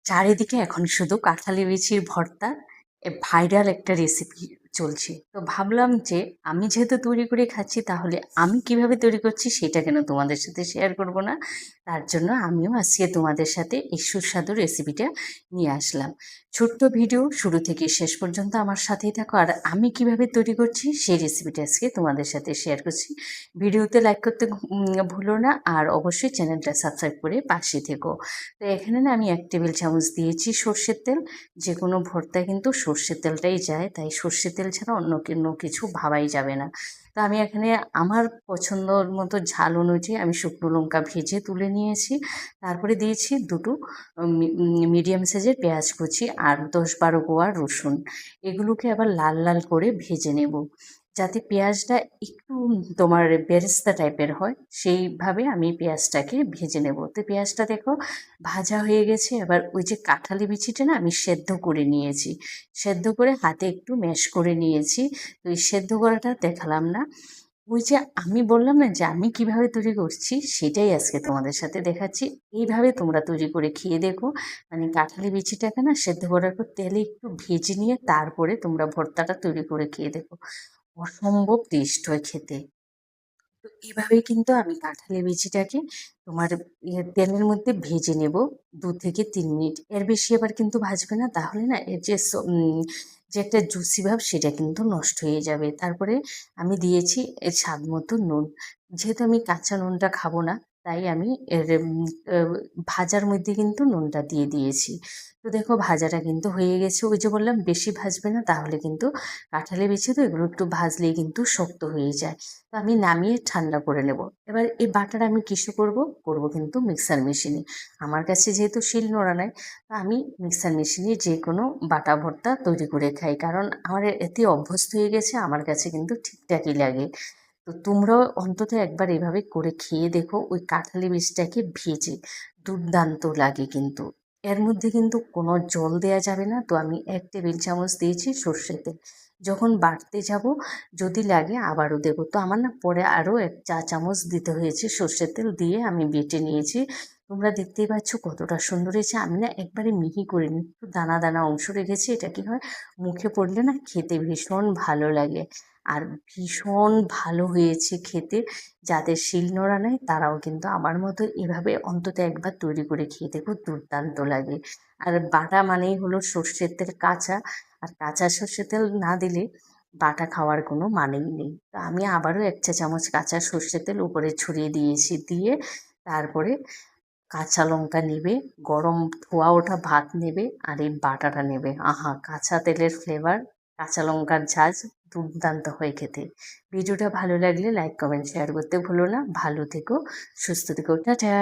চারিদিকে এখন শুধু কাঁঠালি বিচির ভর্তা ভাইরাল একটা রেসিপি চলছে। তো ভাবলাম যে আমি যেহেতু তৈরি করে খাচ্ছি, তাহলে আমি কিভাবে তৈরি করছি সেটা কেন তোমাদের সাথে শেয়ার করব না। তার জন্য আমিও আজকে তোমাদের সাথে এই সুস্বাদু রেসিপিটা নিয়ে আসলাম। ছোট্ট ভিডিও, শুরু থেকে শেষ পর্যন্ত আমার সাথেই থাকো, আর আমি কিভাবে তৈরি করছি সেই রেসিপিটা আজকে তোমাদের সাথে শেয়ার করছি। ভিডিওতে লাইক করতে ভুলো না, আর অবশ্যই চ্যানেলটা সাবস্ক্রাইব করে পাশে থেকো। তো এখানে না আমি 1 টেবিল চামচ দিয়েছি সর্ষের তেল। যে কোনো ভর্তায় কিন্তু সর্ষের তেলটাই যায়, তাই সর্ষের তেল ছাড়া অন্য কিছু ভাবাই যাবে না। তো আমি এখানে আমার পছন্দর মতো ঝাল অনুযায়ী আমি শুকনো লঙ্কা ভেজে তুলে নিয়েছি। তারপরে দিয়েছি দুটো মিডিয়াম সাইজের পেঁয়াজ কুচি আর 10-12 কোয়া রসুন। এগুলোকে আবার লাল লাল করে ভেজে নেব, যাতে পেঁয়াজটা একটু তোমার বেরেস্তা টাইপের হয়, সেইভাবে আমি পেঁয়াজটাকে ভেজে নেব। তো পেঁয়াজটা দেখো ভাজা হয়ে গেছে। এবার ওই যে কাঁঠালি বিচিটা না আমি সেদ্ধ করে নিয়েছি, সেদ্ধ করে হাতে একটু ম্যাশ করে নিয়েছি। তো এই সেদ্ধ করাটা দেখালাম না। ওই যে আমি বললাম না যে আমি কিভাবে তৈরি করছি, সেটাই আজকে তোমাদের সাথে দেখাচ্ছি। এইভাবে তোমরা তৈরি করে খেয়ে দেখো। মানে কাঁঠালি বিচিটাকে না সেদ্ধ করার পর তেলে একটু ভেজে নিয়ে তারপরে তোমরা ভর্তাটা তৈরি করে খেয়ে দেখো, অসম্ভব টেস্ট হয় খেতে। তো এভাবেই কিন্তু আমি কাঁঠালি বিচিটাকে তোমার তেলের মধ্যে ভেজে নেব 2 থেকে 3 মিনিট, এর বেশি আবার কিন্তু ভাজবে না, তাহলে না এর যে যে একটা জুসি ভাব সেটা কিন্তু নষ্ট হয়ে যাবে। তারপরে আমি দিয়েছি এর স্বাদ মতো নুন। যেহেতু আমি কাঁচা নুনটা খাবো না, তাই আমি এর ভাজার মধ্যে কিন্তু নুনটা দিয়ে দিয়েছি। তো দেখো ভাজাটা কিন্তু হয়ে গেছে। ওই যে বললাম বেশি ভাজবে না, তাহলে কিন্তু কাঁঠালি বিচি তো এগুলো একটু ভাজলেই কিন্তু শক্ত হয়ে যায়। তো আমি নামিয়ে ঠান্ডা করে নেব। এবার এই বাটার আমি কিসে করব, করব কিন্তু মিক্সার মেশিনে। আমার কাছে যেহেতু শিলনোড়া নাই, তো আমি মিক্সার মেশিনে যে কোনো বাটা ভর্তা তৈরি করে খাই, কারণ আমার এতে অভ্যস্ত হয়ে গেছে, আমার কাছে কিন্তু ঠিকঠাকই লাগে। তো তোমরাও অন্তত একবার এভাবে করে খেয়ে দেখো, ওই কাঁঠালি বীজটাকে ভেজে দুর্দান্ত লাগে কিন্তু। এর মধ্যে কিন্তু কোনো জল দেয়া যাবে না। তো আমি 1 টেবিল চামচ দিয়েছি সর্ষের তেল। যখন বাটতে যাব যদি লাগে আবারও দেবো। তো আমার না পরে আরও 1 চা চামচ দিতে হয়েছে সর্ষের তেল, দিয়ে আমি বেটে নিয়েছি। তোমরা দেখতেই পাচ্ছ কতটা সুন্দর হয়েছে। আমি না একবারে মিহি করিনি, একটু দানা দানা অংশ রেখেছি। এটা কি হয়, মুখে পড়লে না খেতে ভীষণ ভালো লাগে, আর ভীষণ ভালো হয়েছে খেতে। যাদের শিলনোড়া নেই তারাও কিন্তু আমার মতো এভাবে অন্তত একবার তৈরি করে খেয়ে দেখো, দুর্দান্ত লাগে। আর বাটা মানেই হলো সর্ষের তেল কাঁচা, আর কাঁচা সর্ষের তেল না দিলে বাটা খাওয়ার কোনো মানেই নেই। তো আমি আবারও 1 চা চামচ কাঁচা সর্ষের তেল উপরে ছড়িয়ে দিয়েছি, দিয়ে তারপরে কাঁচা লঙ্কা নেবে, গরম ধোয়া ওঠা ভাত নেবে, আর এই বাটাটা নেবে। আহা, কাঁচা তেলের ফ্লেভার, কাঁচা লঙ্কার ঝাঁজ, দুর্দান্ত হয় খেতে। ভিডিওটা ভালো লাগলে লাইক কমেন্ট শেয়ার করতে ভুলো না। ভালো থেকো, সুস্থ থেকো, টাটা।